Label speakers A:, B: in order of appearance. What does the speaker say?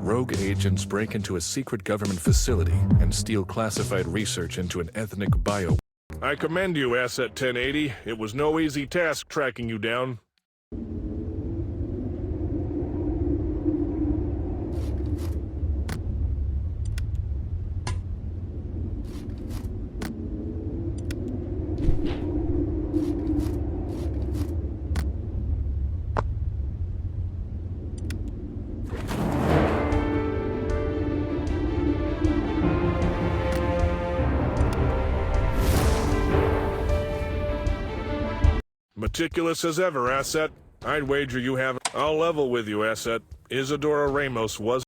A: rogue agents break into a secret government facility and steal classified research into an ethnic bio.
B: I commend you, Asset 1080. It was no easy task tracking you down. Meticulous as ever, Asset. I'd wager you haven't. I'll level with you, Asset. Isadora Ramos was